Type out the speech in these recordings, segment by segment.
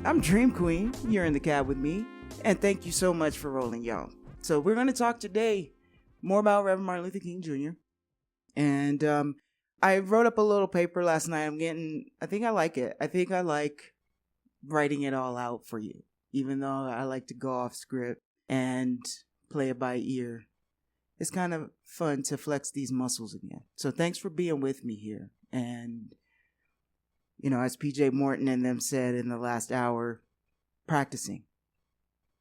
I'm Dream Queen. You're in the cab with me. And thank you so much for rolling, y'all. So we're going to talk today more about Reverend Martin Luther King Jr. And I wrote up a little paper last night. I think I like it. I think I like writing it all out for you, even though I like to go off script and play it by ear. It's kind of fun to flex these muscles again. So thanks for being with me here. And, you know, as PJ Morton and them said in the last hour, practicing.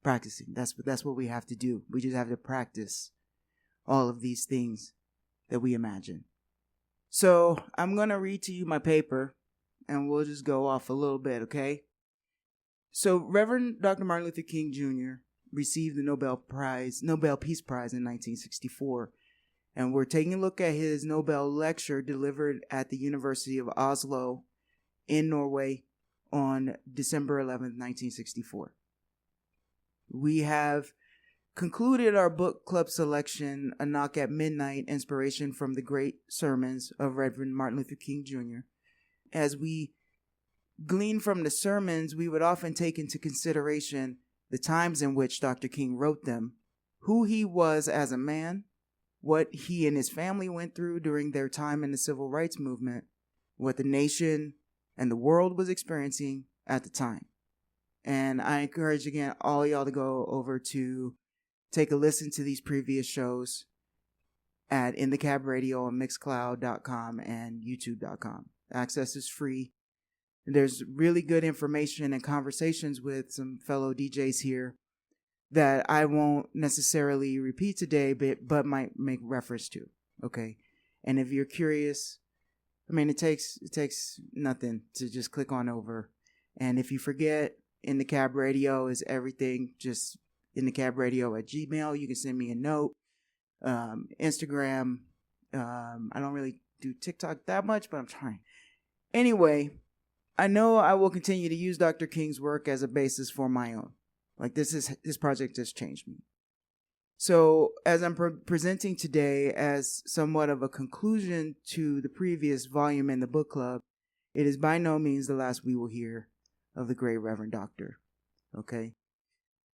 That's what we have to do. We just have to practice all of these things that we imagine. So I'm going to read to you my paper and we'll just go off a little bit, okay? So Reverend Dr. Martin Luther King Jr. received the Nobel Peace Prize in 1964. And we're taking a look at his Nobel Lecture delivered at the University of Oslo in Norway on December 11th, 1964. We have concluded our book club selection, A Knock at Midnight, inspiration from the great sermons of Reverend Martin Luther King Jr. As we glean from the sermons, we would often take into consideration the times in which Dr. King wrote them, who he was as a man, what he and his family went through during their time in the civil rights movement, what the nation and the world was experiencing at the time. And I encourage, again, all y'all to go over to take a listen to these previous shows at In the Cab Radio on Mixcloud.com and YouTube.com. Access is free. There's really good information and conversations with some fellow DJs here that I won't necessarily repeat today, but might make reference to. Okay. And if you're curious, I mean, it takes nothing to just click on over. And if you forget, In the Cab Radio is everything. Just inthecabradio@gmail. You can send me a note. Instagram. I don't really do TikTok that much, but I'm trying. Anyway, I know I will continue to use Dr. King's work as a basis for my own. Like this project has changed me. So as I'm presenting today as somewhat of a conclusion to the previous volume in the book club, it is by no means the last we will hear of the great Reverend Doctor. Okay?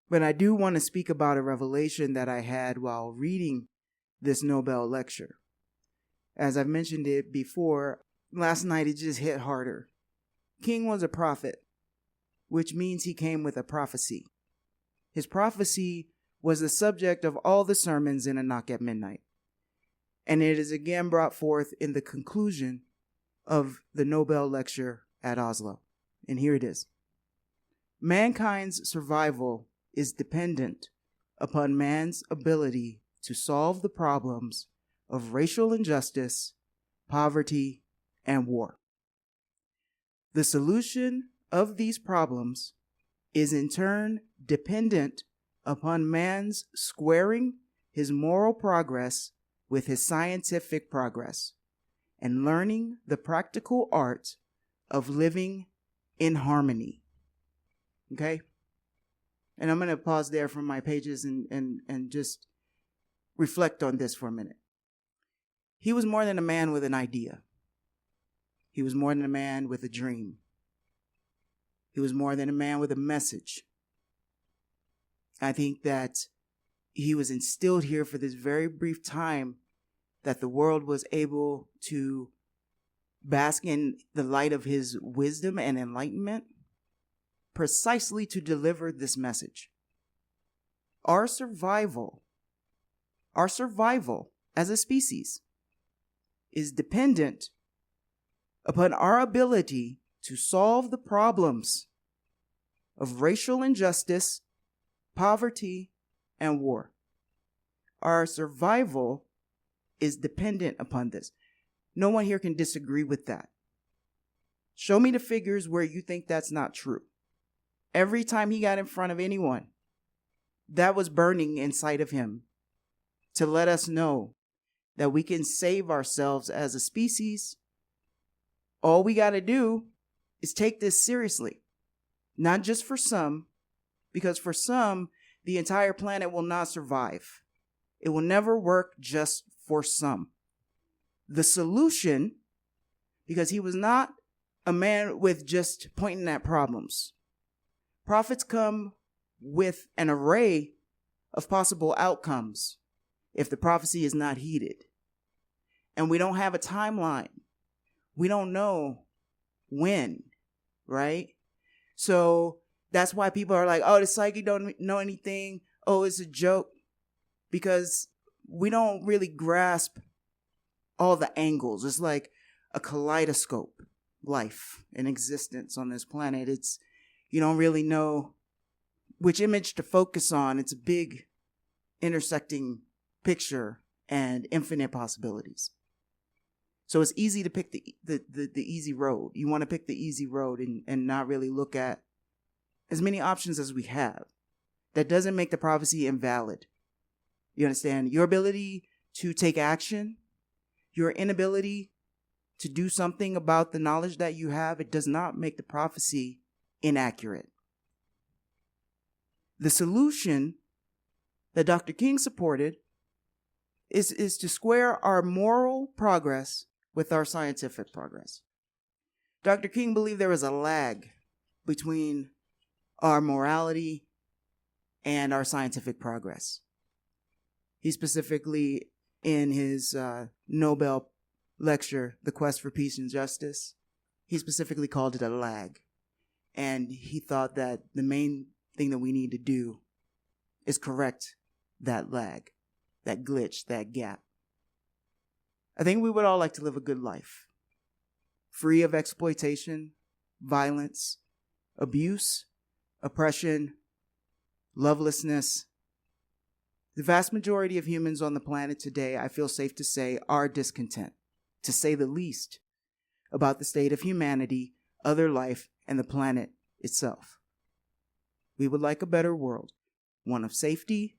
But I do want to speak about a revelation that I had while reading this Nobel Lecture. As I've mentioned it before, last night it just hit harder. King was a prophet, which means he came with a prophecy. His prophecy was the subject of all the sermons in A Knock at Midnight. And it is again brought forth in the conclusion of the Nobel Lecture at Oslo. And here it is. Mankind's survival is dependent upon man's ability to solve the problems of racial injustice, poverty, and war. The solution of these problems is in turn dependent upon man's squaring his moral progress with his scientific progress and learning the practical art of living in harmony. Okay? And I'm going to pause there from my pages and just reflect on this for a minute. He was more than a man with an idea. He was more than a man with a dream. He was more than a man with a message. I think that he was instilled here for this very brief time that the world was able to bask in the light of his wisdom and enlightenment, precisely to deliver this message. Our survival as a species is dependent upon our ability to solve the problems of racial injustice, poverty, and war. Our survival is dependent upon this. No one here can disagree with that. Show me the figures where you think that's not true. Every time he got in front of anyone, that was burning inside of him to let us know that we can save ourselves as a species. All we got to do is take this seriously. Not just for some, because for some, the entire planet will not survive. It will never work just for some. the solution, because he was not a man with just pointing at problems. Prophets come with an array of possible outcomes if the prophecy is not heeded. And we don't have a timeline. We don't know when, right? So that's why people are like, oh, the psychic don't know anything. Oh, it's a joke. Because we don't really grasp all the angles. It's like a kaleidoscope, life and existence on this planet. You don't really know which image to focus on. It's a big intersecting picture and infinite possibilities. So it's easy to pick the easy road. You want to pick the easy road and not really look at as many options as we have. That doesn't make the prophecy invalid. You understand? Your ability to take action, your inability to do something about the knowledge that you have, it does not make the prophecy inaccurate. The solution that Dr. King supported is to square our moral progress with our scientific progress. Dr. King believed there was a lag between our morality and our scientific progress. He specifically, in his Nobel Lecture, The Quest for Peace and Justice, he specifically called it a lag. And he thought that the main thing that we need to do is correct that lag, that glitch, that gap. I think we would all like to live a good life, free of exploitation, violence, abuse, oppression, lovelessness. The vast majority of humans on the planet today, I feel safe to say, are discontent, to say the least, about the state of humanity, other life, and the planet itself. We would like a better world, one of safety,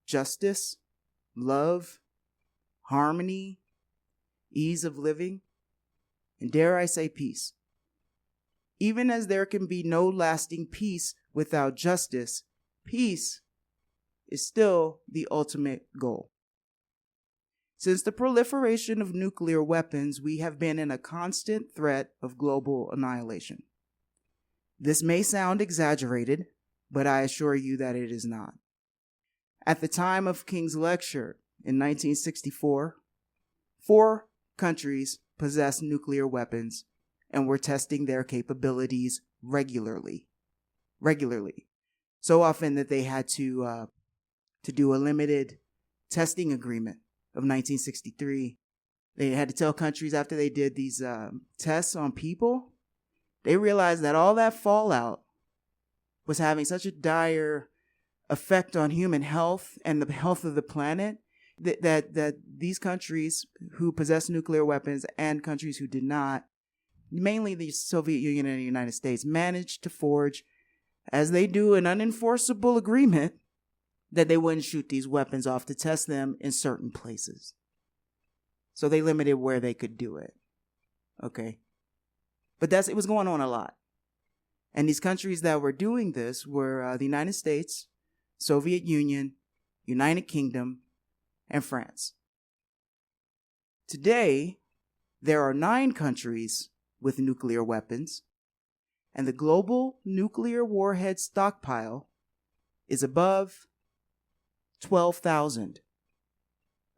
justice, love, harmony, ease of living, and dare I say peace. Even as there can be no lasting peace without justice, peace is still the ultimate goal. Since the proliferation of nuclear weapons, we have been in a constant threat of global annihilation. This may sound exaggerated, but I assure you that it is not. At the time of King's lecture in 1964, 4 countries possessed nuclear weapons and were testing their capabilities regularly. So often that they had to do a limited testing agreement of 1963. They had to tell countries after they did these tests on people, they realized that all that fallout was having such a dire effect on human health and the health of the planet that these countries who possess nuclear weapons and countries who did not, mainly the Soviet Union and the United States, managed to forge, as they do, an unenforceable agreement that they wouldn't shoot these weapons off to test them in certain places. So they limited where they could do it. Okay. But it was going on a lot. And these countries that were doing this were the United States, Soviet Union, United Kingdom, and France. Today, there are 9 countries with nuclear weapons, and the global nuclear warhead stockpile is above 12,000,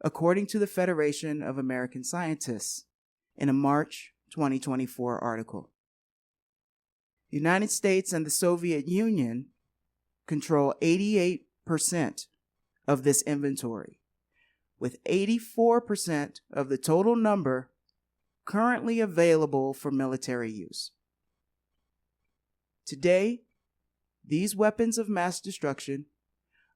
according to the Federation of American Scientists in a March 2024 article. The United States and the Soviet Union control 88% of this inventory, with 84% of the total number currently available for military use. Today, these weapons of mass destruction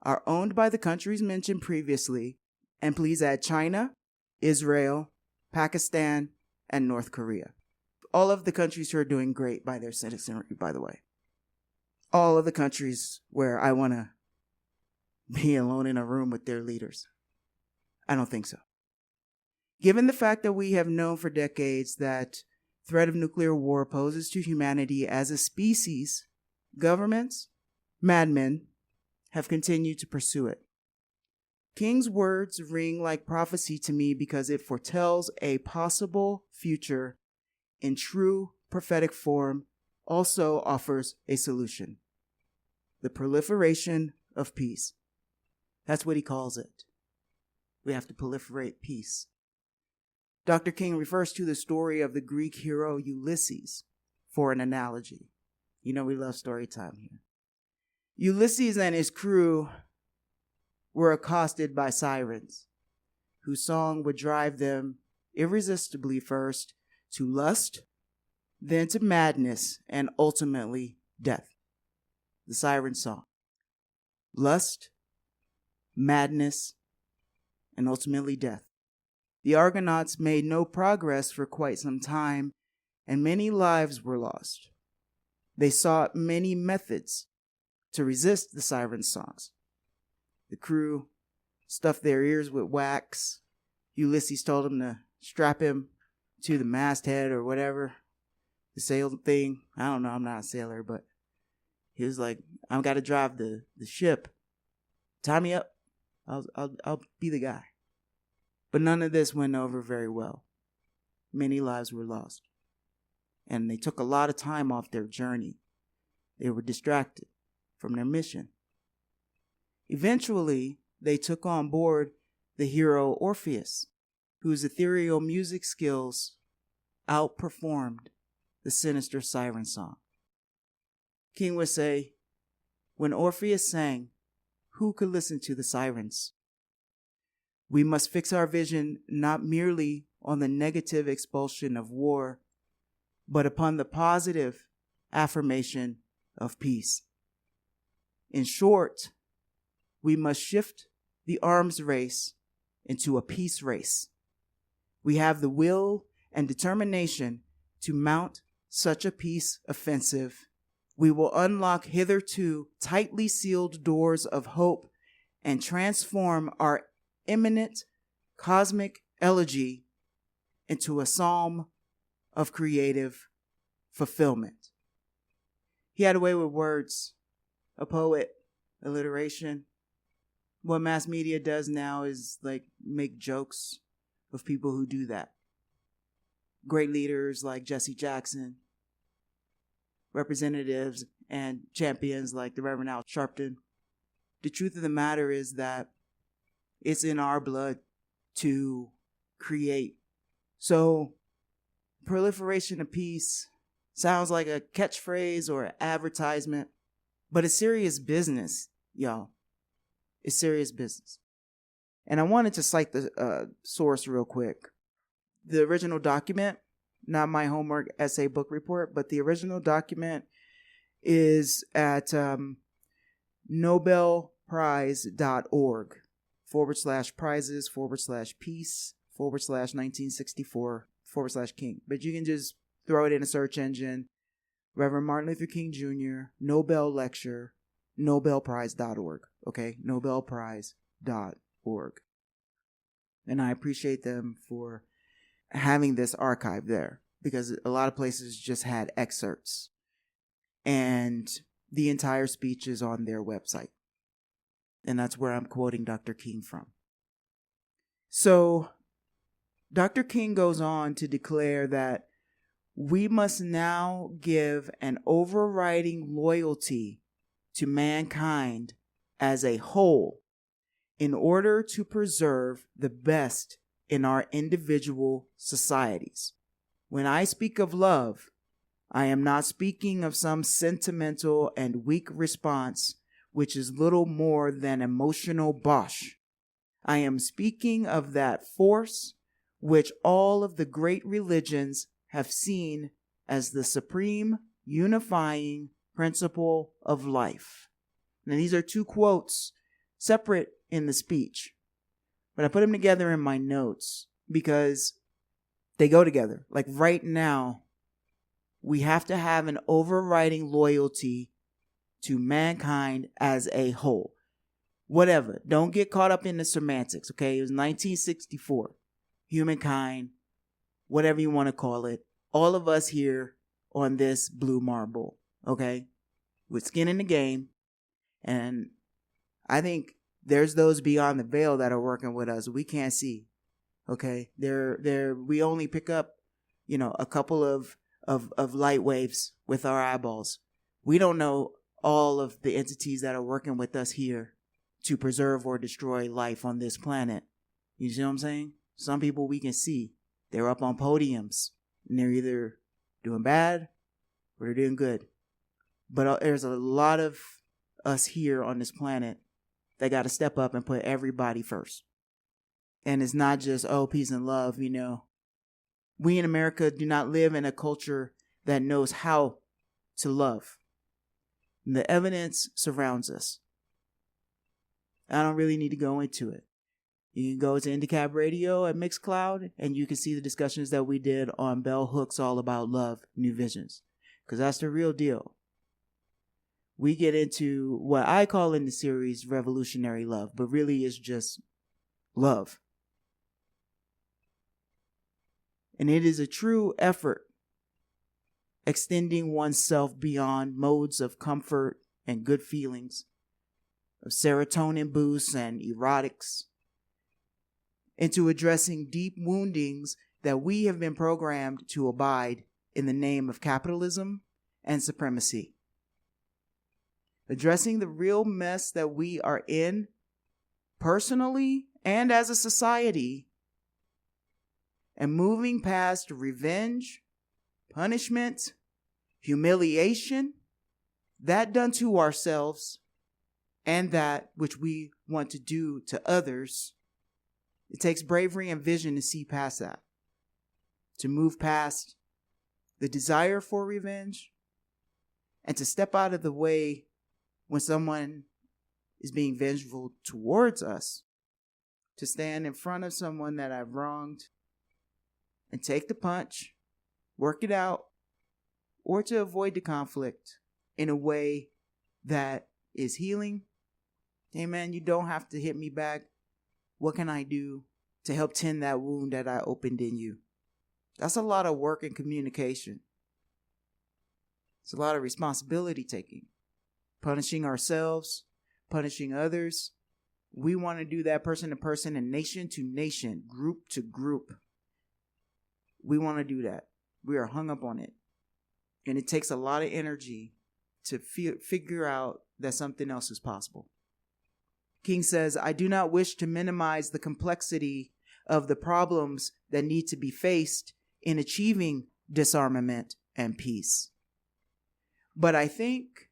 are owned by the countries mentioned previously, and please add China, Israel, Pakistan, and North Korea. All of the countries who are doing great by their citizenry, by the way. All of the countries where I want to be alone in a room with their leaders. I don't think so. Given the fact that we have known for decades that threat of nuclear war poses to humanity as a species, governments, madmen, have continued to pursue it. King's words ring like prophecy to me because it foretells a possible future in true prophetic form, also offers a solution. The proliferation of peace. That's what he calls it. We have to proliferate peace. Dr. King refers to the story of the Greek hero Ulysses for an analogy. You know we love story time here. Ulysses and his crew were accosted by sirens, whose song would drive them irresistibly first to lust, then to madness, and ultimately death. The siren song. Lust, madness, and ultimately death. The Argonauts made no progress for quite some time, and many lives were lost. They sought many methods to resist the siren songs. The crew stuffed their ears with wax. Ulysses told them to strap him to the masthead or whatever, the sail thing. I don't know, I'm not a sailor, but he was like, I've got to drive the ship. Tie me up. I'll be the guy. But none of this went over very well. Many lives were lost. And they took a lot of time off their journey. They were distracted from their mission. Eventually, they took on board the hero Orpheus, whose ethereal music skills outperformed the sinister siren song. King would say, when Orpheus sang, who could listen to the sirens? We must fix our vision not merely on the negative expulsion of war, but upon the positive affirmation of peace. In short, we must shift the arms race into a peace race. We have the will and determination to mount such a peace offensive. We will unlock hitherto tightly sealed doors of hope and transform our imminent cosmic elegy into a psalm of creative fulfillment. He had a way with words, a poet, alliteration. What mass media does now is like make jokes of people who do that. Great leaders like Jesse Jackson, representatives and champions like the Reverend Al Sharpton. The truth of the matter is that it's in our blood to create. So, proliferation of peace sounds like a catchphrase or an advertisement, but it's serious business, y'all. It's serious business. And I wanted to cite the source real quick. The original document, not my homework essay book report, but the original document is at nobelprize.org /prizes/peace/1964 But you can just throw it in a search engine. Reverend Martin Luther King Jr., Nobel Lecture, nobelprize.org. Okay, nobelprize.org. And I appreciate them for having this archive there because a lot of places just had excerpts. And the entire speech is on their website. And that's where I'm quoting Dr. King from. So, Dr. King goes on to declare that we must now give an overriding loyalty to mankind as a whole in order to preserve the best in our individual societies. When I speak of love, I am not speaking of some sentimental and weak response which is little more than emotional bosh. I am speaking of that force which all of the great religions have seen as the supreme unifying principle of life. Now, these are two quotes separate in the speech, but I put them together in my notes because they go together. Like right now, we have to have an overriding loyalty to mankind as a whole. Whatever. Don't get caught up in the semantics, okay? It was 1964. Humankind, whatever you want to call it. All of us here on this blue marble, okay? With skin in the game. And I think there's those beyond the veil that are working with us. We can't see. Okay. We only pick up, a couple of light waves with our eyeballs. We don't know all of the entities that are working with us here to preserve or destroy life on this planet. You see what I'm saying? Some people we can see. They're up on podiums and they're either doing bad or they're doing good. But there's a lot of us here on this planet that got to step up and put everybody first. And it's not just, peace and love, We in America do not live in a culture that knows how to love. And the evidence surrounds us. I don't really need to go into it. You can go to Indicab Radio at Mixcloud and you can see the discussions that we did on Bell Hooks All About Love, New Visions. Because that's the real deal. We get into what I call in the series revolutionary love, but really it's just love. And it is a true effort extending oneself beyond modes of comfort and good feelings, of serotonin boosts and erotics, into addressing deep woundings that we have been programmed to abide in the name of capitalism and supremacy. Addressing the real mess that we are in, personally and as a society, and moving past revenge, punishment, humiliation, that done to ourselves, and that which we want to do to others. It takes bravery and vision to see past that, to move past the desire for revenge, and to step out of the way when someone is being vengeful towards us, to stand in front of someone that I've wronged and take the punch, work it out, or to avoid the conflict in a way that is healing. Amen. You don't have to hit me back. What can I do to help tend that wound that I opened in you? That's a lot of work and communication. It's a lot of responsibility taking. Punishing ourselves, punishing others. We want to do that person to person and nation to nation, group to group. We want to do that. We are hung up on it. And it takes a lot of energy to figure out that something else is possible. King says, I do not wish to minimize the complexity of the problems that need to be faced in achieving disarmament and peace. But I think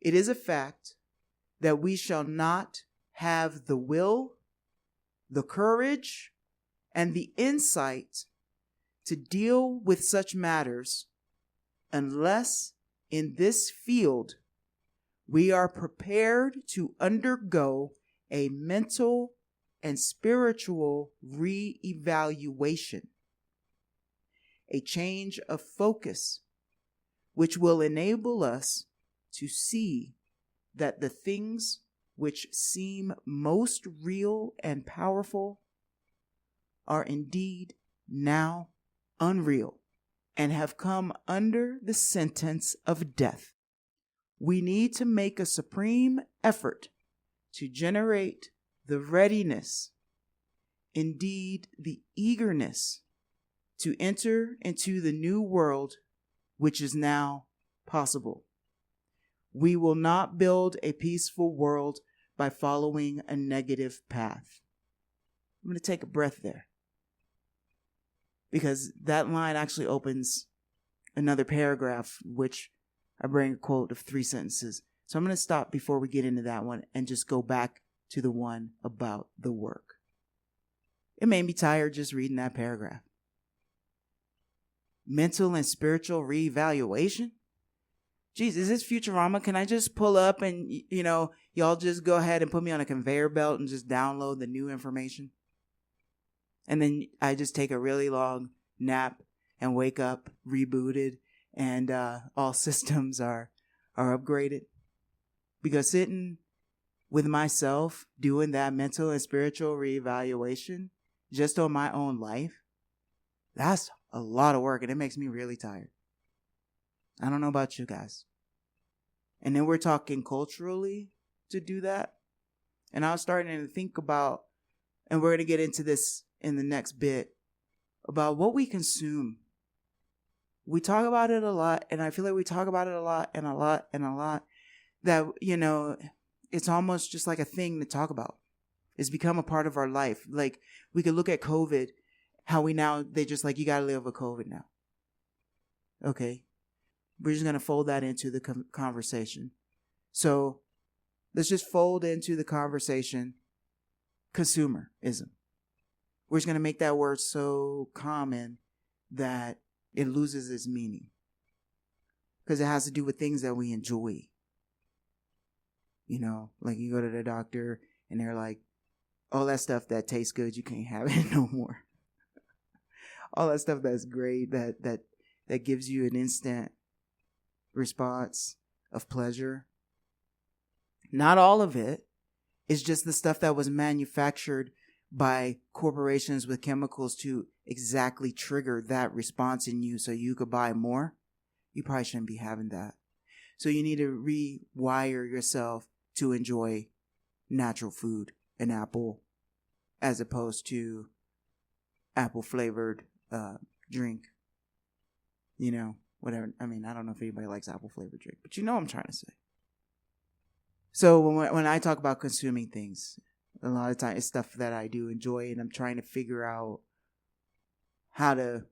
it is a fact that we shall not have the will, the courage, and the insight to deal with such matters unless in this field we are prepared to undergo a mental and spiritual re-evaluation, a change of focus, which will enable us to see that the things which seem most real and powerful are indeed now unreal and have come under the sentence of death. We need to make a supreme effort to generate the readiness, indeed the eagerness, to enter into the new world which is now possible. We will not build a peaceful world by following a negative path. I'm going to take a breath there, because that line actually opens another paragraph, which I bring a quote of 3 sentences. So I'm going to stop before we get into that one and just go back to the one about the work. It made me tired just reading that paragraph. Mental and spiritual reevaluation? Geez, is this Futurama? Can I just pull up and, y'all just go ahead and put me on a conveyor belt and just download the new information? And then I just take a really long nap and wake up rebooted and all systems are upgraded. Because sitting with myself doing that mental and spiritual reevaluation just on my own life, that's a lot of work and it makes me really tired. I don't know about you guys. And then we're talking culturally to do that. And I was starting to think about, and we're going to get into this in the next bit, about what we consume. We talk about it a lot, and I feel like we talk about it a lot and a lot and a lot, that, it's almost just like a thing to talk about. It's become a part of our life. Like, we could look at COVID, how they just like, you got to live with COVID now. Okay. We're just going to fold that into the conversation. So let's just fold into the conversation consumerism. We're just going to make that word so common that it loses its meaning. Because it has to do with things that we enjoy. Like you go to the doctor and they're like, all that stuff that tastes good, you can't have it no more. All that stuff that's great, that gives you an instant response of pleasure. Not all of it is just the stuff that was manufactured by corporations with chemicals to exactly trigger that response in you so you could buy more. You probably shouldn't be having that. So you need to rewire yourself to enjoy natural food, an apple, as opposed to apple flavored drink. Whatever. I mean, I don't know if anybody likes apple flavored drink, but you know what I'm trying to say. So when I talk about consuming things, a lot of times it's stuff that I do enjoy, and I'm trying to figure out how to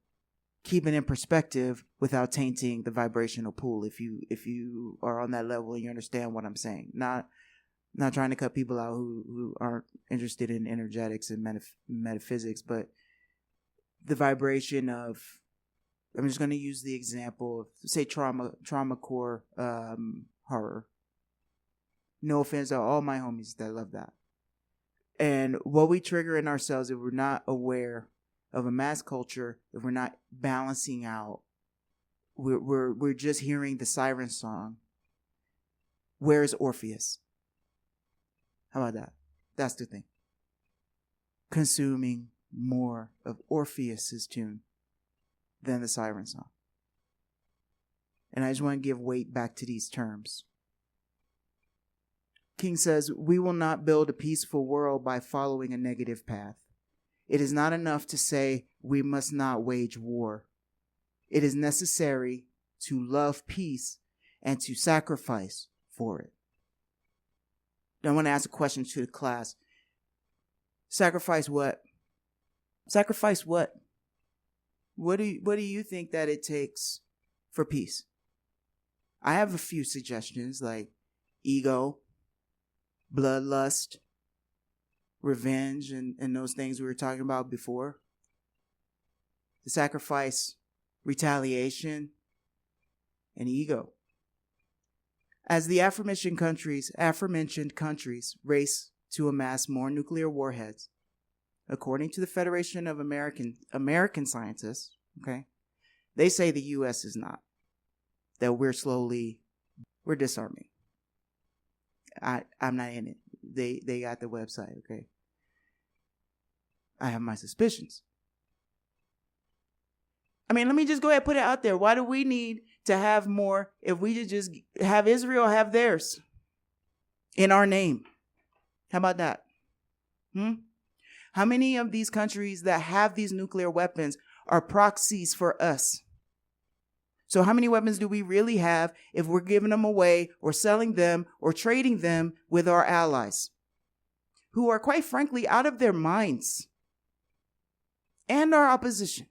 keep it in perspective without tainting the vibrational pool. If you are on that level and you understand what I'm saying, not trying to cut people out who aren't interested in energetics and metaphysics, but the vibration of, I'm just going to use the example of, say, trauma core horror. No offense to all my homies that love that. And what we trigger in ourselves, if we're not aware of a mass culture, if we're not balancing out, we're just hearing the siren song. Where's Orpheus? How about that? That's the thing. Consuming more of Orpheus's tune than the siren song. And I just want to give weight back to these terms. King says, we will not build a peaceful world by following a negative path. It is not enough to say we must not wage war. It is necessary to love peace and to sacrifice for it. Now I want to ask a question to the class. Sacrifice what? Sacrifice what? What do you think that it takes for peace? I have a few suggestions, like ego, bloodlust, revenge, and those things we were talking about before. To sacrifice retaliation and ego. As the aforementioned countries race to amass more nuclear warheads, according to the Federation of American Scientists, okay, they say the U.S. is not. That we're disarming. I'm not in it. They got the website, okay? I have my suspicions. I mean, let me just go ahead and put it out there. Why do we need to have more if we could just have Israel have theirs in our name? How about that? How many of these countries that have these nuclear weapons are proxies for us? So how many weapons do we really have if we're giving them away or selling them or trading them with our allies, who are quite frankly out of their minds, and our opposition?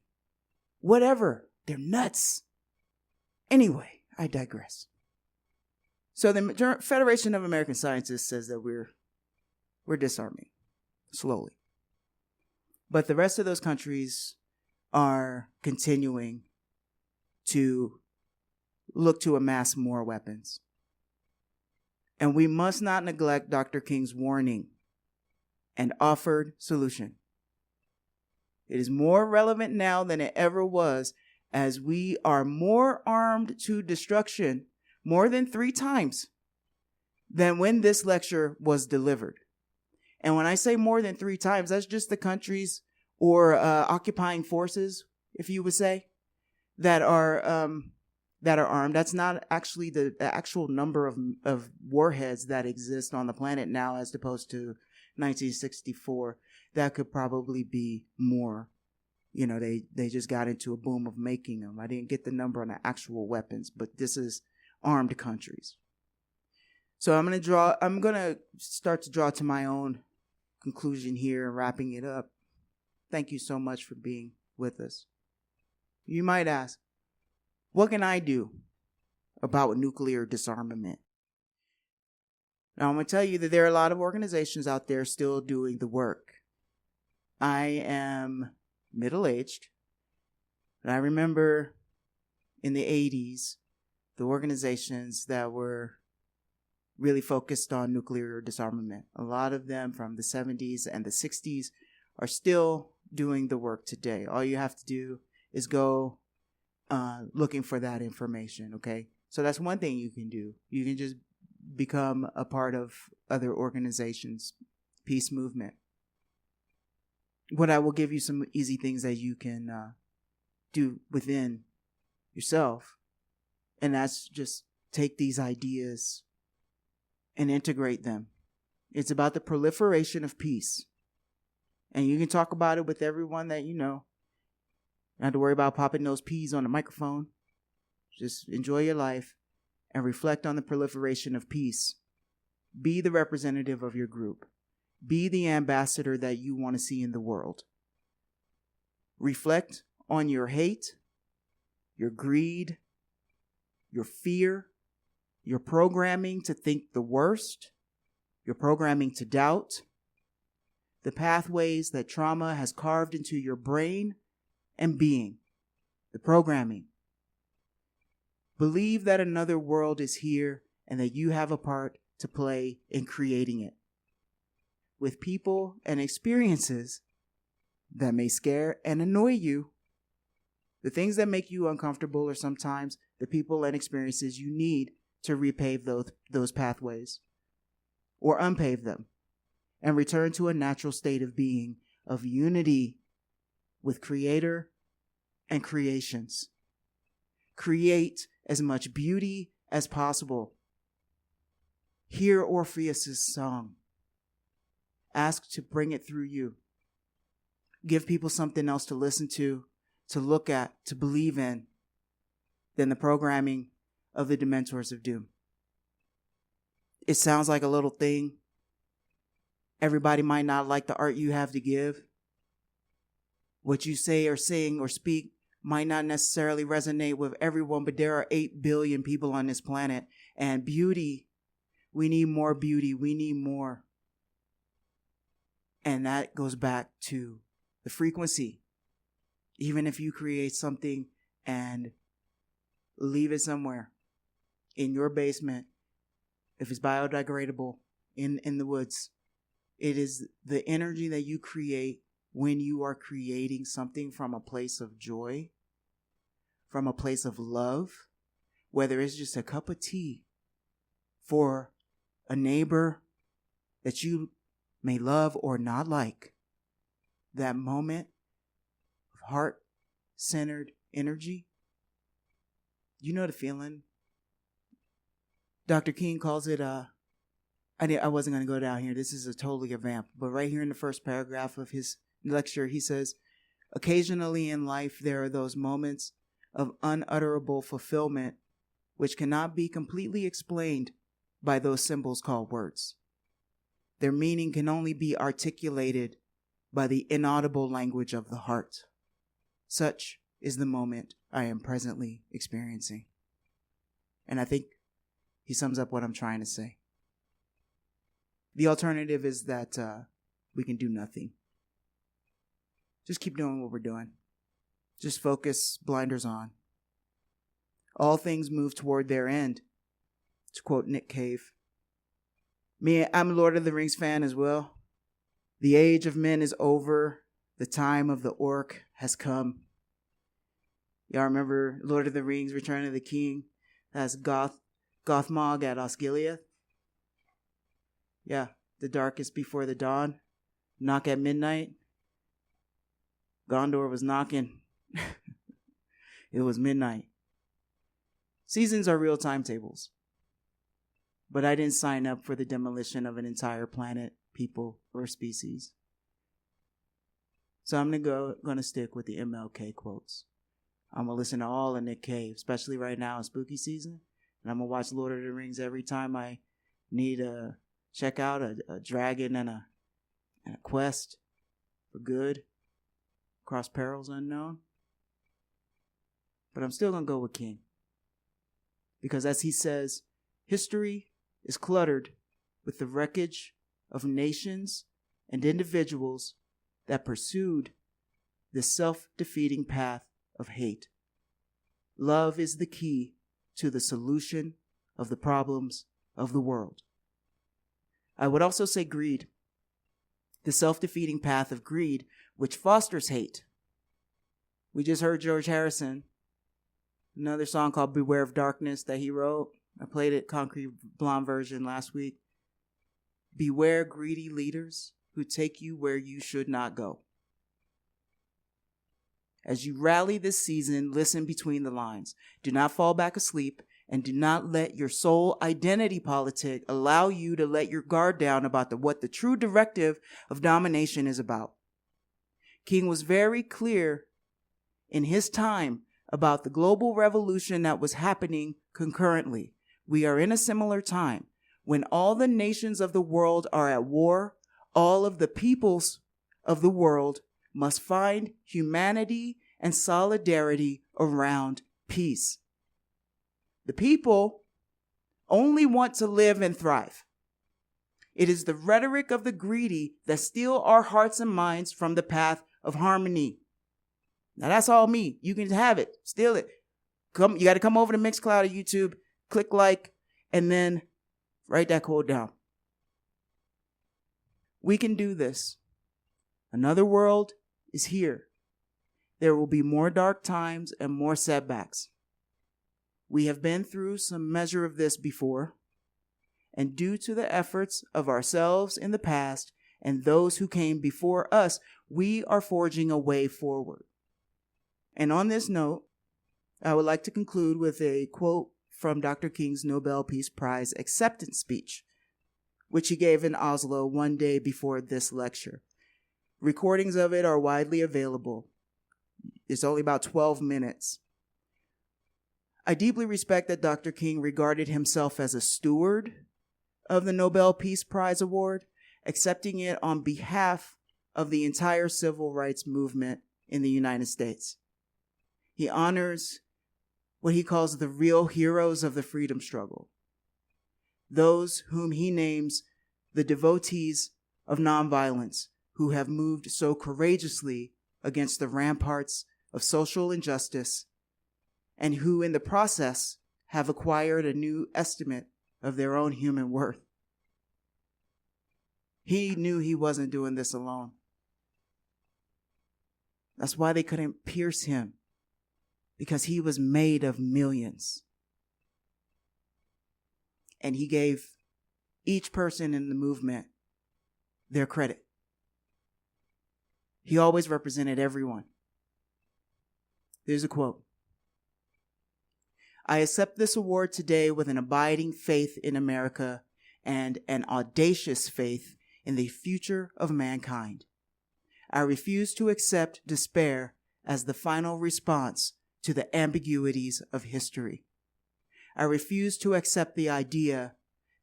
Whatever. They're nuts. Anyway, I digress. So the Federation of American Scientists says that we're disarming slowly. But the rest of those countries are continuing to look to amass more weapons. And we must not neglect Dr. King's warning and offered solution. It is more relevant now than it ever was, as we are more armed to destruction more than 3 times than when this lecture was delivered. And when I say more than 3 times, that's just the countries or occupying forces, if you would say, that are that are armed. That's not actually the actual number of warheads that exist on the planet now as opposed to 1964. That could probably be more. You know, they just got into a boom of making them. I didn't get the number on the actual weapons, but this is armed countries. So I'm going to start to draw to my own conclusion here and wrapping it up. Thank you so much for being with us. You might ask, what can I do about nuclear disarmament? Now, I'm going to tell you that there are a lot of organizations out there still doing the work. I am middle-aged, and I remember in the 80s, the organizations that were really focused on nuclear disarmament. A lot of them from the 70s and the 60s are still doing the work today. All you have to do is go looking for that information, okay? So that's one thing you can do. You can just become a part of other organizations' peace movement. But I will give you some easy things that you can do within yourself. And that's just take these ideas and integrate them. It's about the proliferation of peace. And you can talk about it with everyone that you know. Not to worry about popping those peas on the microphone. Just enjoy your life and reflect on the proliferation of peace. Be the representative of your group. Be the ambassador that you want to see in the world. Reflect on your hate, your greed, your fear, your programming to think the worst, your programming to doubt, the pathways that trauma has carved into your brain and being, the programming. Believe that another world is here and that you have a part to play in creating it. With people and experiences that may scare and annoy you. The things that make you uncomfortable are sometimes the people and experiences you need to repave those pathways or unpave them and return to a natural state of being, of unity with Creator and creations. Create as much beauty as possible. Hear Orpheus's song. Ask to bring it through you. Give people something else to listen to look at, to believe in, than the programming of the Dementors of Doom. It sounds like a little thing. Everybody might not like the art you have to give. What you say or sing or speak might not necessarily resonate with everyone, but there are 8 billion people on this planet. And beauty, we need more beauty. We need more. And that goes back to the frequency. Even if you create something and leave it somewhere in your basement, if it's biodegradable in the woods, it is the energy that you create when you are creating something from a place of joy, from a place of love, whether it's just a cup of tea for a neighbor that you may love or not like. That moment of heart-centered energy, you know the feeling. Dr. King calls it, I wasn't going to go down here. This is totally a vamp. But right here in the first paragraph of his lecture, he says, occasionally in life there are those moments of unutterable fulfillment which cannot be completely explained by those symbols called words. Their meaning can only be articulated by the inaudible language of the heart. Such is the moment I am presently experiencing. And I think he sums up what I'm trying to say. The alternative is that we can do nothing. Just keep doing what we're doing. Just focus, blinders on. All things move toward their end, to quote Nick Cave. I'm a Lord of the Rings fan as well. The age of men is over. The time of the orc has come. Y'all remember Lord of the Rings, Return of the King? That's Gothmog at Osgiliath. Yeah, the darkest before the dawn. Knock at midnight. Gondor was knocking. It was midnight. Seasons are real timetables. But I didn't sign up for the demolition of an entire planet, people, or species. So I'm going to stick with the MLK quotes. I'm going to listen to all of Nick Cave, especially right now in spooky season. And I'm going to watch Lord of the Rings every time I need to check out a dragon and a quest for good, across perils unknown. But I'm still going to go with King. Because as he says, history is cluttered with the wreckage of nations and individuals that pursued this self-defeating path of hate. Love is the key to the solution of the problems of the world. I would also say greed, the self-defeating path of greed, which fosters hate. We just heard George Harrison, another song called Beware of Darkness that he wrote. I played it, Concrete Blonde version, last week. Beware greedy leaders who take you where you should not go. As you rally this season, listen between the lines. Do not fall back asleep, and do not let your soul identity politic allow you to let your guard down about what the true directive of domination is about. King was very clear in his time about the global revolution that was happening concurrently. We are in a similar time when all the nations of the world are at war. All of the peoples of the world must find humanity and solidarity around peace. The people only want to live and thrive. It is the rhetoric of the greedy that steal our hearts and minds from the path of harmony. Now that's all me. You can have it. Steal it. You got to come over to Mixcloud or YouTube, click like, and then write that quote down. We can do this. Another world is here. There will be more dark times and more setbacks. We have been through some measure of this before, and due to the efforts of ourselves in the past and those who came before us, we are forging a way forward. And on this note, I would like to conclude with a quote from Dr. King's Nobel Peace Prize acceptance speech, which he gave in Oslo one day before this lecture. Recordings of it are widely available. It's only about 12 minutes. I deeply respect that Dr. King regarded himself as a steward of the Nobel Peace Prize Award, accepting it on behalf of the entire civil rights movement in the United States. He honors what he calls the real heroes of the freedom struggle, those whom he names the devotees of nonviolence, who have moved so courageously against the ramparts of social injustice, and who in the process have acquired a new estimate of their own human worth. He knew he wasn't doing this alone. That's why they couldn't pierce him, because he was made of millions. And he gave each person in the movement their credit. He always represented everyone. There's a quote. I accept this award today with an abiding faith in America and an audacious faith in the future of mankind. I refuse to accept despair as the final response to the ambiguities of history. I refuse to accept the idea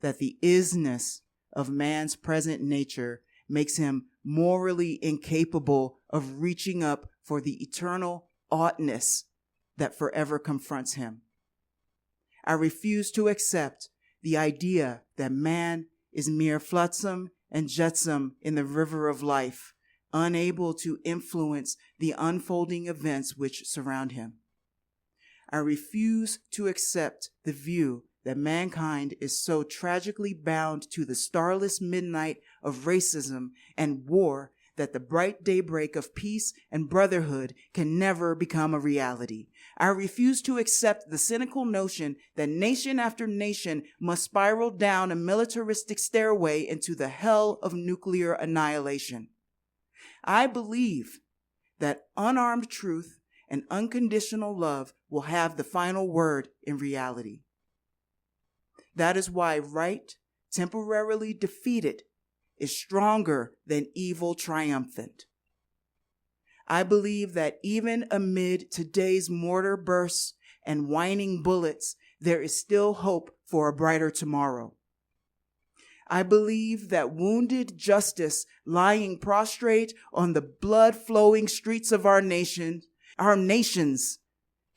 that the isness of man's present nature makes him morally incapable of reaching up for the eternal oughtness that forever confronts him. I refuse to accept the idea that man is mere flotsam and jetsam in the river of life, unable to influence the unfolding events which surround him. I refuse to accept the view that mankind is so tragically bound to the starless midnight of racism and war that the bright daybreak of peace and brotherhood can never become a reality. I refuse to accept the cynical notion that nation after nation must spiral down a militaristic stairway into the hell of nuclear annihilation. I believe that unarmed truth and unconditional love will have the final word in reality. That is why right, temporarily defeated, is stronger than evil triumphant. I believe that even amid today's mortar bursts and whining bullets, there is still hope for a brighter tomorrow. I believe that wounded justice lying prostrate on the blood-flowing streets of our nations,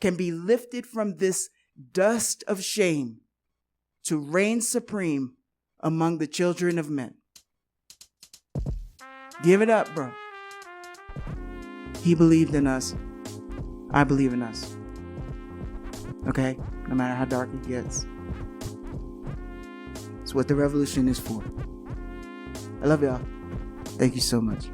can be lifted from this dust of shame to reign supreme among the children of men. Give it up, bro. He believed in us. I believe in us. Okay? No matter how dark it gets. It's what the revolution is for. I love y'all. Thank you so much.